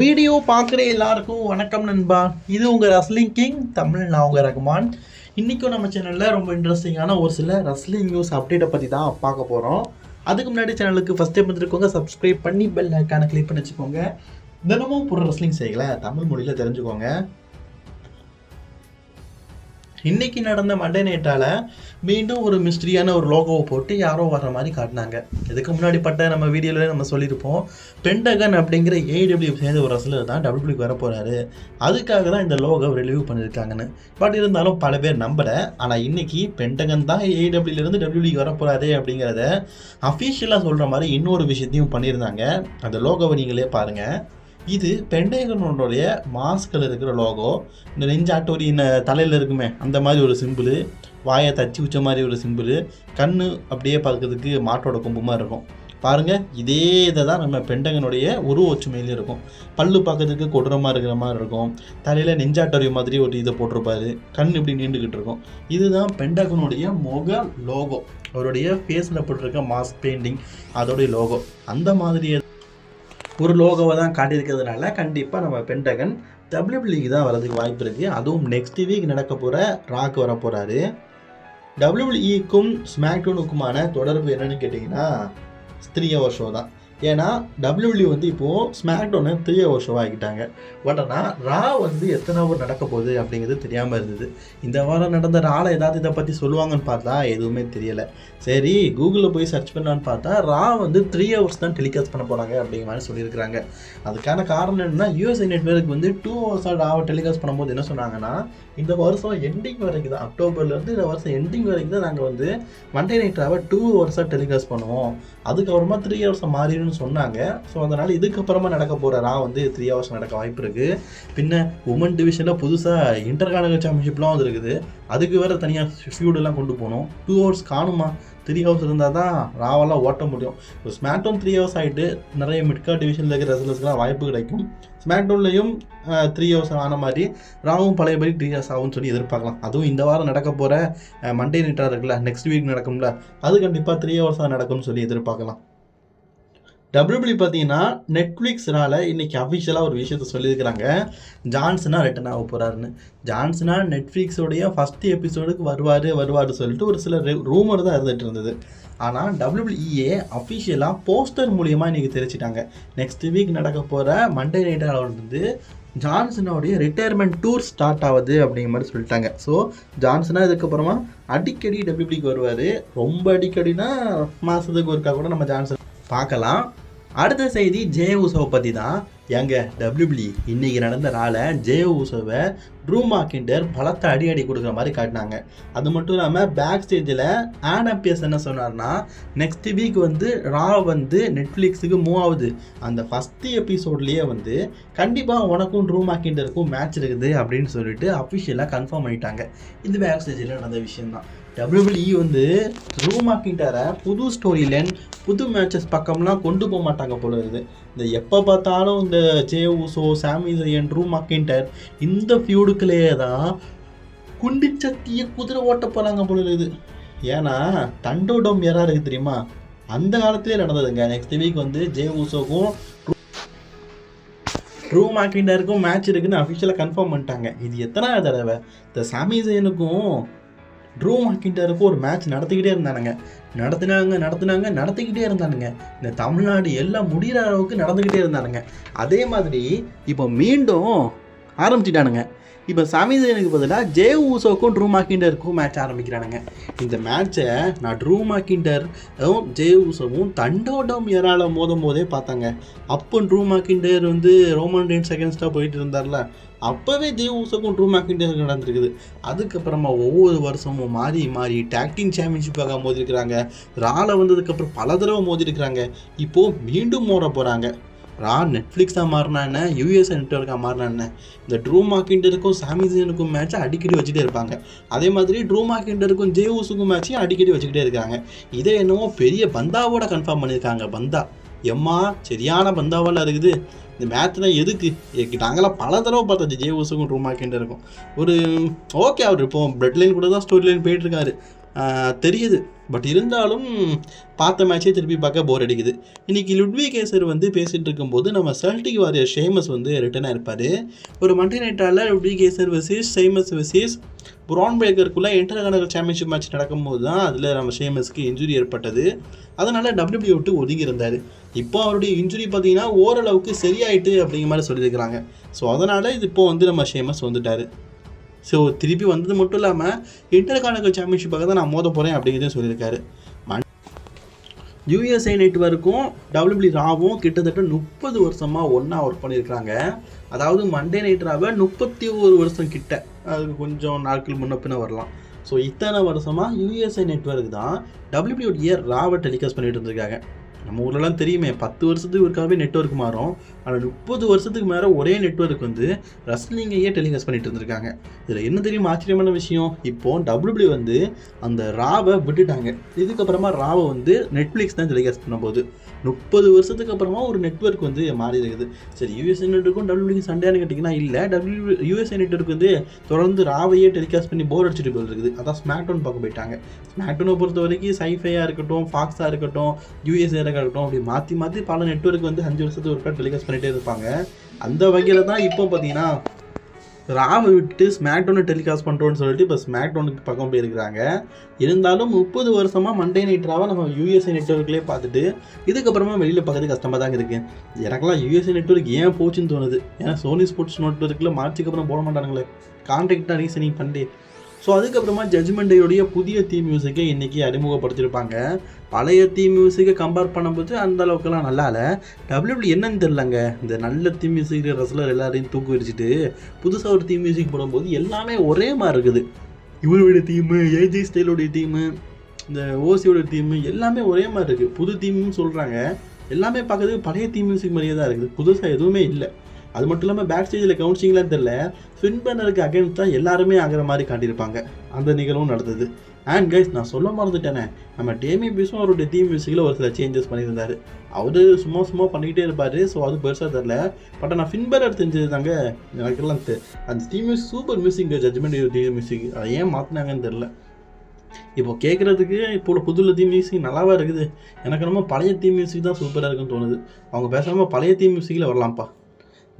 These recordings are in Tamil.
வீடியோ பார்க்குற எல்லாருக்கும் வணக்கம் நண்பா. இது உங்கள் ரஸ்லிங் கிங் தமிழ். நான் உங்கள் ரகுமான். இன்றைக்கும் நம்ம சேனலில் ரொம்ப இன்ட்ரெஸ்டிங்கான ஒரு சில ரஸ்லிங் நியூஸ் அப்டேட்டை பற்றி தான் பார்க்க போகிறோம். அதுக்கு முன்னாடி சேனலுக்கு ஃபஸ்ட் டைம் வந்துருக்கோங்க, சப்ஸ்கிரைப் பண்ணி பெல் ஐக்கானை கிளிக் பண்ணி வச்சுக்கோங்க. தினமும் புற ரஸ்லிங் செய்யலை தமிழ் மொழியில் தெரிஞ்சுக்கோங்க. இன்றைக்கி நடந்த மண்டே நைட்டால் மீண்டும் ஒரு மிஸ்ட்ரியான ஒரு லோகோவை போட்டு யாரோ வர்ற மாதிரி காட்டினாங்க. இதுக்கு முன்னாடி நம்ம வீடியோவில் நம்ம சொல்லியிருப்போம், பென்டகன் அப்படிங்கிற ஏடபிள்யூ சேர்ந்த ஒரு ரஸ்லர் தான் டபிள்யூபிள்யூக்கு வர போகிறாரு, அதுக்காக தான் இந்த லோகோ ரிலீவ் பண்ணியிருக்காங்கன்னு. பட் இருந்தாலும் பல பேர் நம்பலை. ஆனால் இன்றைக்கி பென்டகன் தான் ஏடபிள்யூலேருந்து டபிள்யூபிள்யூக்கு வர போகிறாரு அப்படிங்கிறத அஃபீஷியலாக சொல்கிற மாதிரி இன்னொரு விஷயத்தையும் பண்ணியிருந்தாங்க. அந்த லோகோவை நீங்களே பாருங்கள். இது பென்டகனுடைய மாஸ்கில் இருக்கிற லோகோ. இந்த நெஞ்சாட்டோரி தலையில் இருக்குமே அந்த மாதிரி ஒரு சிம்பிள், வாயை தச்சு வச்ச மாதிரி ஒரு சிம்பிள், கண் அப்படியே பார்க்கறதுக்கு மாட்டோட கொம்பு மாதிரி இருக்கும் பாருங்கள். இதே இதை தான் நம்ம பென்டகனுடைய ஒற்றுமையிலே இருக்கும். பல்லு பார்க்கறதுக்கு கொடூரமாக இருக்கிற மாதிரி இருக்கும். தலையில் நெஞ்சாட்டோரி மாதிரி ஒரு இதை போட்டிருப்பாரு, கண் இப்படி நீண்டுக்கிட்டு இருக்கும். இதுதான் பென்டகனுடைய முக லோகோ. அவருடைய ஃபேஸில் போட்டிருக்க மாஸ்க் பெயிண்டிங் அதோடைய லோகோ அந்த மாதிரியே ஒரு லோகோவை தான் காட்டியிருக்கிறதுனால கண்டிப்பாக நம்ம பென்டகன் டபிள்யூபிள்யூக்கு தான் வரதுக்கு வாய்ப்பு இருக்குது. அதுவும் நெக்ஸ்ட் வீக் நடக்க போகிற ராக்கு வர போகிறாரு. டபிள்யூபிள்யூக்கும் ஸ்மாக்டவுனுக்குமான தொடர்பு என்னன்னு கேட்டிங்கன்னா 3 hour ஷோ தான். ஏன்னா டபிள்யூபிள்யூ இப்போது ஸ்மாக்டவுனை 3 hour ஷோவாக ஆகிட்டாங்க. பட் ஆனால் ரா எத்தனை ஹவர் நடக்க போகுது அப்படிங்கிறது தெரியாமல் இருந்தது. இந்த வாரம் நடந்த ராவில் ஏதாவது இதை பற்றி சொல்லுவாங்கன்னு பார்த்தா எதுவுமே தெரியலை. சரி கூகுளில் போய் சர்ச் பண்ணலான்னு பார்த்தா ரா 3 hours தான் டெலிகாஸ்ட் பண்ண போகிறாங்க அப்படிங்கிற மாதிரி சொல்லியிருக்கிறாங்க. அதுக்கான காரணம் என்னென்னா யூஎஸ்ஏ நெட்வொர்க் 2 hours ராவை டெலிகாஸ்ட் பண்ணும்போது என்ன சொன்னாங்கன்னா, இந்த வருஷம் எண்டிங் வரைக்கும் தான், அக்டோபர்லேருந்து இந்த வருஷம் எண்டிங் வரைக்கும் தான் நாங்கள் மண்டே நைட் ராவை 2 hours டெலிகாஸ்ட் பண்ணுவோம், அதுக்கப்புறமா 3 hours மாறிடும் சொன்னாங்க. ஸோ அதனால் இதுக்கப்புறமா நடக்க போகிற ரா 3 hours நடக்க வாய்ப்பு இருக்குது. பின்ன உமன் டிவிஷனில் புதுசாக இன்டர்கான்டினென்டல் சாம்பியன்ஷிப்லாம் வந்துருக்குது. அதுக்கு வேறு தனியாக ஃபியூடெல்லாம் கொண்டு போகணும். 2 hours காணுமா? 3 hours இருந்தால் தான் ராவெல்லாம் ஓட்ட முடியும். இப்போ ஸ்மாக்டவுன் 3 hours ஆகிட்டு நிறைய மிட்கார்ட் டிவிஷனில் இருக்கிற ரெஸ்லர்ஸ்க்குலாம் வாய்ப்பு கிடைக்கும். ஸ்மாக்டவுன்லையும் 3 hours ஆன மாதிரி ராவும் பழையபடி 3 hours ஆகும்னு சொல்லி எதிர்பார்க்கலாம். அதுவும் இந்த வாரம் நடக்க போகிற மண்டே நைட்டாக இருக்குல்ல, நெக்ஸ்ட் வீக் நடக்கும்ல, அது கண்டிப்பாக 3 hours நடக்கும்னு சொல்லி எதிர்பார்க்கலாம். டபிள்யூபிள்யூ பார்த்தீங்கன்னா நெட்ஃப்ளிக்ஸ்னால இன்றைக்கி அஃபிஷியலாக ஒரு விஷயத்த சொல்லியிருக்கிறாங்க, ஜான்சனா ரிட்டர்ன் ஆக போகிறாருன்னு. ஜான்சனா நெட்ஃப்ளிக்ஸோடைய ஃபஸ்ட்டு எபிசோடுக்கு வருவார் சொல்லிட்டு ஒரு சில ரூமர் தான் இருந்துகிட்டு இருந்தது. ஆனால் டபிள்யூபிள்யூஏ அஃபிஷியலாக போஸ்டர் மூலியமாக இன்றைக்கி தெரிவிச்சிட்டாங்க. நெக்ஸ்ட் வீக் நடக்க போகிற மண்டே நைட்டாக ஜான்சனோடைய ரிட்டையர்மெண்ட் டூர் ஸ்டார்ட் ஆகுது அப்படிங்கிற மாதிரி சொல்லிட்டாங்க. ஸோ ஜான்சனா இதுக்கப்புறமா அடிக்கடி டபிள்யூபிள்யூக்கு வருவார். ரொம்ப அடிக்கடினா மாதத்துக்கு ஒருக்கா கூட நம்ம ஜான்சன் பார்க்கலாம். அடுத்த செய்தி ஜே உசோவை பற்றி தான். எங்க டபிள்யூபிள்யூ இன்றைக்கி நடந்த நாளை ஜே உசோவை ட்ரூ மாக்கிண்டர் பலத்தை அடி கொடுக்குற மாதிரி காட்டினாங்க. அது மட்டும் இல்லாமல் பேக் ஸ்டேஜில் ஆனப்பியஸ் என்ன சொன்னார்னா, நெக்ஸ்ட் வீக் ரா நெட்ஃப்ளிக்ஸுக்கு மூவ் ஆகுது, அந்த ஃபஸ்ட்டு எபிசோட்லேயே கண்டிப்பாக உனக்கும் ட்ரூ மாக்கிண்டருக்கும் மேட்ச் இருக்குது அப்படின்னு சொல்லிட்டு அஃபிஷியலாக கன்ஃபார்ம் பண்ணிட்டாங்க. இது பேக் ஸ்டேஜில் நடந்த விஷயம்தான். டபிள்யூபிள்யூ ட்ரூ மாக்கிண்டரை புது ஸ்டோரி லைன் புது மேட்சஸ் பக்கம்லாம் கொண்டு போக மாட்டாங்க போல இருக்குது. இந்த எப்போ பார்த்தாலும் இந்த ஜே உசோ, சாமி ஜெயன், ட்ரூ மாக்கிண்டர் இந்த ஃபியூடுக்குள்ளேயே தான் குண்டிச்சத்திய குதிரை ஓட்ட போகிறாங்க போல இருக்குது. ஏன்னா தண்டோடம் யாரா இருக்குது தெரியுமா, அந்த காலத்திலே நடந்ததுங்க. நெக்ஸ்ட் வீக் ஜே உசோக்கும் ட்ரூ மாக்கிண்டருக்கும் மேட்ச் இருக்குன்னு அஃபிஷியலாக கன்ஃபார்ம் பண்ணிட்டாங்க. இது எத்தனை தடவை இந்த சாமி ஜெயனுக்கும் ட்ரூ மாக்கிண்டருக்கும் ஒரு மேட்ச் நடத்திக்கிட்டே இருந்தானுங்க. இந்த தமிழ்நாடு எல்லாம் முடிகிற அளவுக்கு நடந்துக்கிட்டே இருந்தானுங்க. அதே மாதிரி இப்போ மீண்டும் ஆரம்பிச்சிட்டானுங்க. இப்போ சாமி ஜெயனுக்கு பதிலாக ஜே ஊசோக்கும் ட்ரூ மாக்கிண்டருக்கும் மேட்ச் ஆரம்பிக்கிறானுங்க. இந்த மேட்சை நான் ட்ரூ மாக்கிண்டரும் ஜே ஊசோவும் தண்டோடம் ஏராள மோதும் போதே பார்த்தாங்க. அப்போ ட்ரூ மாக்கிண்டர் ரோமன் ரெயின்ஸ் அகேன்ஸ்டாக போயிட்டு இருந்தார்ல, அப்போவே ஜே ஊசோக்கும் ட்ரூ மாக்கிண்டருக்கு நடந்துருக்குது. அதுக்கப்புறமா ஒவ்வொரு வருஷமும் மாறி டேக்டிங் சாம்பியன்ஷிப்பாக மோதிருக்கிறாங்க. ரால வந்ததுக்கப்புறம் பல தடவை மோதிருக்கிறாங்க. இப்போது மீண்டும் மோத போகிறாங்க. ரா நெட்ஃப்ளிக்ஸாக மாறினா என்ன, யூஎஸ்ஏ நெட்வொர்க்காக மாறினா என்ன, இந்த ட்ரூ மாக்கிண்டருக்கும் சாமி ஜெயனுக்கும் மேட்ச்சை அடிக்கடி வச்சுட்டே இருப்பாங்க. அதே மாதிரி ட்ரூ மாக்கிண்டருக்கும் ஜே ஊசுக்கும் மேட்சையும் அடிக்கடி வச்சுக்கிட்டே இருக்காங்க. இதே என்னவோ பெரிய பந்தாவோட கன்ஃபார்ம் பண்ணியிருக்காங்க. பந்தா எம்மா சரியான பந்தாவெல்லாம் இருக்குது. இந்த மேட்ச்லாம் எதுக்கு நாங்களாம் பல தடவை பார்த்தாச்சு ஜே ஊசுக்கும் ட்ரூ மாக்கிண்டருக்கும். ஒரு ஓகே, அவர் இப்போ பிளட் லைன் கூட தான் ஸ்டோரி லைன் போயிட்டுருக்காரு தெரியுது. பட் இருந்தாலும் பார்த்த மேட்சே திருப்பி பார்க்க போர் அடிக்குது. இன்றைக்கி லுட்விக் கேசர் வந்து பேசிகிட்டு இருக்கும்போது நம்ம செல்டிக் வாரியர் ஷேமஸ் வந்து ரிட்டனாக இருப்பார். ஒரு மண்டே நைட்டால் Ludwig Kaiser versus Sheamus versus Bron பிரேக்கருக்குள்ளே இன்டர்கான்டினென்டல் சாம்பியன்ஷிப் மேட்ச் நடக்கும்போது தான் அதில் நம்ம ஷேமஸ்க்கு இன்ஜுரி ஏற்பட்டது. அதனால் WWE விட்டு ஒதுங்கி இருந்தார். இப்போ அவருடைய இன்ஜுரி பார்த்தீங்கன்னா ஓரளவுக்கு சரியாயிட்டு அப்படிங்கிற மாதிரி சொல்லியிருக்கிறாங்க. ஸோ அதனால் இது இப்போ வந்து நம்ம ஷேமஸ் வந்துட்டார். ஸோ திருப்பி வந்தது மட்டும் இல்லாமல் இன்டர்கான்டினென்டல் சாம்பியன்ஷிப்பாக தான் நான் மோத போகிறேன் அப்படிங்கிறதையும் சொல்லியிருக்காரு. USA நெட்வொர்க்கும் WWE ராவும் கிட்டத்தட்ட 30 வருஷமாக ஒன்றா ஒர்க் பண்ணியிருக்கிறாங்க. அதாவது மண்டே நைட் ராவை 31 வருஷம் கிட்ட, அதுக்கு கொஞ்சம் நாட்கள் முன்ன பின்ன வரலாம். ஸோ இத்தனை வருஷமாக USA நெட்வொர்க் தான் WWE ராவை டெலிகாஸ்ட் பண்ணிட்டு இருந்திருக்காங்க. நம்ம ஊர்லலாம் தெரியுமே 10 வருஷத்துக்கு ஒருக்காவே நெட்வொர்க் மாறும். ஆனால் 30 வருஷத்துக்கு மேலே ஒரே நெட்வொர்க் வந்து ரெஸ்லிங்கையே டெலிகாஸ்ட் பண்ணிட்டு இருந்திருக்காங்க. இதில் என்ன தெரியும் ஆச்சரியமான விஷயம், இப்போது WWE வந்து அந்த ராவை விட்டுட்டாங்க. இதுக்கப்புறமா ராவை வந்து நெட்ஃப்ளிக்ஸ் தான் டெலிகாஸ்ட் பண்ணும்போது 30 வருஷத்துக்கு அப்புறமா ஒரு நெட்வொர்க் வந்து மாறி இருக்குது. சரி, USA நெட்வொர்க்கும் WWE சண்டையானு கேட்டிங்கன்னா இல்லை, USA நெட்வொர்க் வந்து தொடர்ந்து ராவையே டெலிகாஸ்ட் பண்ணி போர் அடிச்சுட்டு போயிருக்குது. அதான் ஸ்மாக்டவுன் பார்க்க போயிட்டாங்க. ஸ்மாக்டவுனை பொறுத்த வரைக்கும் சைஃபையாக இருக்கட்டும், ஃபாக்ஸாக இருக்கட்டும், USA இருக்கட்டும், அப்படி மாற்றி மாற்றி பல நெட்வொர்க் வந்து 5 வருஷத்துக்கு ஒருக்கா டெலிகாஸ்ட் பண்ணிகிட்டே இருப்பாங்க. அந்த வகையில் தான் இப்போ பார்த்தீங்கன்னா ராவை விட்டு ஸ்மாக்டவுனை டெலிகாஸ்ட் பண்ணுறோன்னு சொல்லிட்டு இப்போ ஸ்மாக்டவுனுக்கு பக்கம் போயிருக்கிறாங்க. இருந்தாலும் 30 வருஷமாக மண்டே நைட் ராவை நம்ம USA நெட்வொர்க்லேயே பார்த்துட்டு இதுக்கப்புறமா வெளியில் பார்க்கறது கஷ்டமாக தாங்க இருக்குது. எனக்கெல்லாம் USA நெட்வொர்க் ஏன் போச்சுன்னு தோணுது. ஏன்னா சோனி ஸ்போர்ட்ஸ் நெட்வொர்க்கில் மார்ச்சுக்கு அப்புறம் போட மாட்டானுங்களே, கான்ட்ராக்டாக ரீசனிங் பண்ணி. ஸோ அதுக்கப்புறமா ஜட்ஜ்மெண்ட் டேயோடைய புதிய தீம் மியூசிக்கை இன்றைக்கி அறிமுகப்படுத்தியிருப்பாங்க. பழைய தீம் மியூசிக்கை கம்பேர் பண்ணும்போது அந்த அளவுக்குலாம் நல்லா இல்லை. WWE என்னன்னு தெரிலங்க, இந்த நல்ல தீம் மியூசிக் ரெஸ்லர் எல்லாரையும் தூக்கி வச்சுட்டு புதுசாக ஒரு தீம் மியூசிக் போடும்போது எல்லாமே ஒரே மாதிரி இருக்குது. இவருடைய தீமு, AJ ஸ்டைலோடைய தீமு, இந்த ஓசியோட தீமு எல்லாமே ஒரே மாதிரி இருக்குது. புது தீம்னு சொல்கிறாங்க, எல்லாமே பார்க்குறதுக்கு பழைய தீம் மியூசிக் மாதிரியே தான் இருக்குது. புதுசாக எதுவுமே இல்லை. அது மட்டும் இல்லாமல் பேக் ஸ்டேஜில் கவுன்சிங்லாம் தெரில, ஃபின் பேலருக்கு அகைன்ஸ்ட் தான் எல்லாருமே ஆகிற மாதிரி காட்டியிருப்பாங்க. அந்த நிகழ்வும் நடந்தது. அண்ட் கைஸ், நான் சொல்ல மறந்துட்டேனே, நம்ம டேமி பீஸும் அவருடைய தீம் மியூசிக்கில் ஒரு சில சேஞ்சஸ் பண்ணியிருந்தார். அவர் சும்மா பண்ணிக்கிட்டே இருப்பார். ஸோ அது பெருசாக தெரில. பட் நான் ஃபின் பேலர் தெரிஞ்சது தாங்க எனக்கெல்லாம் அந்த theme music super music. Judgement theme music அதை ஏன் மாற்றினாங்கன்னு தெரில. இப்போ கேட்குறதுக்கு இப்போ புதுல தீம் மியூசிக் நல்லாவா இருக்குது. எனக்கு ரொம்ப பழைய தீம் மியூசிக் தான் சூப்பராக இருக்குன்னு தோணுது. அவங்க பேசாமல் பழைய தீம் மியூசிக்கில் வரலாம்ப்பா.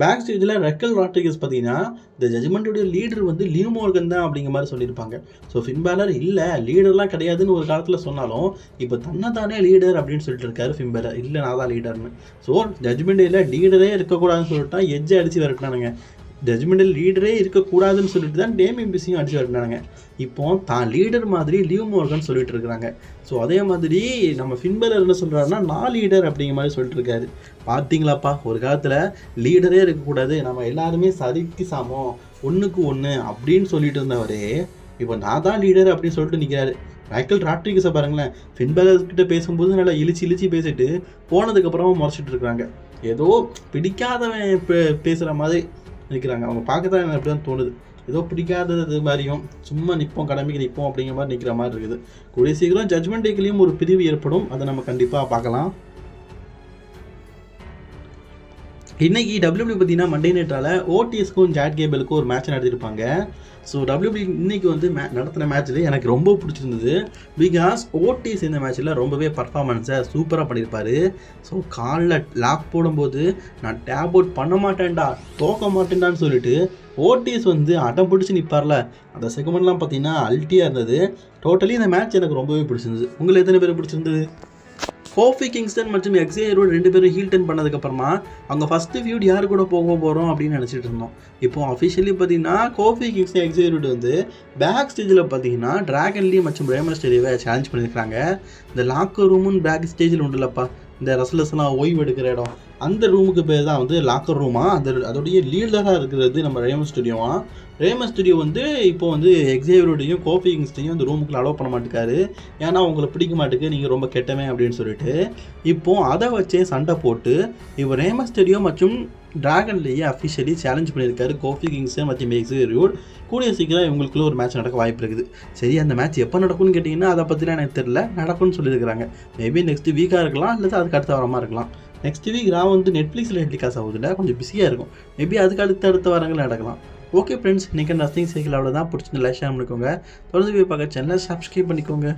பேக் ஸ்டேஜில் ரெக்கல் ராட்ரிகஸ் பார்த்தீங்கன்னா இந்த ஜட்ஜ்மெண்ட்டுடைய லீடர் வந்து லிவ் மோர்கன் தான் அப்படிங்கிற மாதிரி சொல்லியிருப்பாங்க. ஸோ ஃபின் பேலர் இல்லை, லீடர்லாம் கிடையாதுன்னு ஒரு காலத்தில் சொன்னாலும் இப்போ தன்னை தானே லீடர் அப்படின்னு சொல்லிட்டு இருக்காரு ஃபின் பேலர். இல்லை, நான் தான் லீடர்னு. ஸோ ஜட்ஜ்மெண்ட் டேயில் லீடரே இருக்கக்கூடாதுன்னு சொல்லிட்டா எட்ஜை அடித்து விரட்டினானுங்க. ஜட்ஜ்மெண்டில் லீடரே இருக்கக்கூடாதுன்னு சொல்லிட்டு தான் டேமி பிஸியும் அடிச்சு வரட்டானுங்க. இப்போ தான் லீடர் மாதிரி லிவ் மோர்கன் சொல்லிட்டு இருக்கிறாங்க. ஸோ அதே மாதிரி நம்ம ஃபின் பேலர் என்ன சொல்கிறாருன்னா நான் லீடர் அப்படிங்கிற மாதிரி சொல்லிட்டு இருக்காரு. பார்த்தீங்களாப்பா, ஒரு காலத்தில் லீடரே இருக்கக்கூடாது, நம்ம எல்லாருமே சரிக்கு சாமம், ஒன்றுக்கு ஒன்று அப்படின்னு சொல்லிட்டு இருந்தவரே இப்போ நான் தான் லீடர் அப்படின்னு சொல்லிட்டு நிற்கிறாரு. ரைக்கல் ராட்ரிகஸை பாருங்களேன், ஃபின் பேலர்கிட்ட பேசும்போது நல்லா இழிச்சு பேசிட்டு போனதுக்கப்புறமா முறைச்சிட்டு இருக்கிறாங்க. ஏதோ பிடிக்காதவன் பேசுகிற மாதிரி நிற்கிறாங்க. அவங்க பார்க்க தான் எனக்கு அப்படி தான் தோணுது. ஏதோ பிடிக்காதது மாதிரியும் சும்மா நிற்போம், கடமைக்கு நிற்போம் அப்படிங்கிற மாதிரி நிற்கிற மாதிரி இருக்குது. கூடிய சீக்கிரம் ஜட்ஜ்மெண்ட் டேக்குலேயும் ஒரு பிரிவு ஏற்படும். அதை நம்ம கண்டிப்பாக பார்க்கலாம். இன்றைக்கி WWE பார்த்தீங்கன்னா மண்டே நைட்டால் ஓடிஎஸ்க்கும் ஜாட் கேபிளுக்கும் ஒரு மேட்ச் நடத்திருப்பாங்க. ஸோ WWE இன்றைக்கி வந்து நடத்தின மேட்ச்சில் எனக்கு ரொம்ப பிடிச்சிருந்தது. பிகாஸ் ஓடிஎஸ் இந்த மேட்ச்சில் ரொம்பவே பர்ஃபார்மன்ஸை சூப்பராக பண்ணியிருப்பார். ஸோ காலில் லாக் போடும்போது நான் டேப் அவுட் பண்ண மாட்டேன்டா, தோக்க மாட்டேன்டான்னு சொல்லிட்டு ஓடிஎஸ் வந்து அடம் பிடிச்சி நிற்பார்ல, அந்த செகமெண்ட்லாம் பார்த்தீங்கன்னா அல்ட்டியாக இருந்தது. டோட்டலி இந்த மேட்ச் எனக்கு ரொம்பவே பிடிச்சிருந்தது. உங்களுக்கு எத்தனை பேர் பிடிச்சிருந்தது? கோஃபி கிங்ஸ்டன் மற்றும் எக்ஸேயரோடு 2 பேரும் ஹீல் டர்ன் பண்ணதுக்கப்புறமா அவங்க ஃபஸ்ட்டு ஃபியூட் யார் கூட போக போகிறோம் அப்படின்னு நினச்சிட்டு இருந்தோம். இப்போது அஃபிஷியலி பார்த்தீங்கன்னா கோஃபி கிங்ஸ்டன் எக்ஸேயரோடு வந்து பேக் ஸ்டேஜில் பார்த்தீங்கன்னா டிராகன் லீ மற்றும் ரே மிஸ்டீரியோவை சேலஞ்ச் பண்ணியிருக்காங்க. இந்த லாக்கர் ரூமுன்னு பேக் ஸ்டேஜில் உண்டுல்லப்பா, இந்த ரெஸ்லர்ஸ்லாம் ஓய்வு எடுக்கிற இடம், அந்த ரூமுக்கு பேர் தான் வந்து லாக்கர் ரூமா. அதோடைய லீடராக இருக்கிறது நம்ம ரே மிஸ்டீரியோவா. ரே மிஸ்டீரியோ வந்து இப்போ வந்து எக்ஸேவியரோடையும் கோஃபி கிங்ஸ்டையும் அந்த ரூமுக்குள்ள அலோவ் பண்ண மாட்டேக்காரு. ஏன்னா அவங்களை பிடிக்க மாட்டேக்கு, நீங்கள் ரொம்ப கெட்டமே அப்படின்னு சொல்லிட்டு இப்போது அதை வச்சே சண்டை போட்டு இப்போ ரே மிஸ்டீரியோ மற்றும் டிராகன் லீயை அஃபிஷியலி சேலஞ்ச் பண்ணியிருக்காரு கோஃபி கிங்ஸ்டன் மற்றும் எக்ஸேவியர். கூடிய சீக்கிரம் இவங்களுக்குள்ள ஒரு மேட்ச் நடக்க வாய்ப்பு இருக்குது. சரி, அந்த மேட்ச் எப்போ நடக்கும்னு கேட்டிங்கன்னா அதை பற்றிலாம் எனக்கு தெரியல. நடக்கும்னு சொல்லியிருக்கிறாங்க. மேபி நெக்ஸ்ட் வீக்காக இருக்கலாம், இல்லை அதுக்கு அடுத்த வாரமாக இருக்கலாம். நெக்ஸ்ட் வீக் நான் வந்து நெட்ஃப்ளிக்ஸில் டெலிகாஸ்ட் ஆகுதுல்ல, கொஞ்சம் பிஸியாக இருக்கும். மேபி அதுக்கு அடுத்த வாரங்கள் நடக்கலாம். ஓகே ஃப்ரெண்ட்ஸ், இன்றைக்கி நத்திங் சைக்கிள் அவ்வளோதான். பிடிச்சிருந்து லைக் ஷேர் பண்ணிக்கோங்க. தொடர்ந்து போய் பார்க்க சேனலை சப்ஸ்கிரைப் பண்ணிக்கோங்க.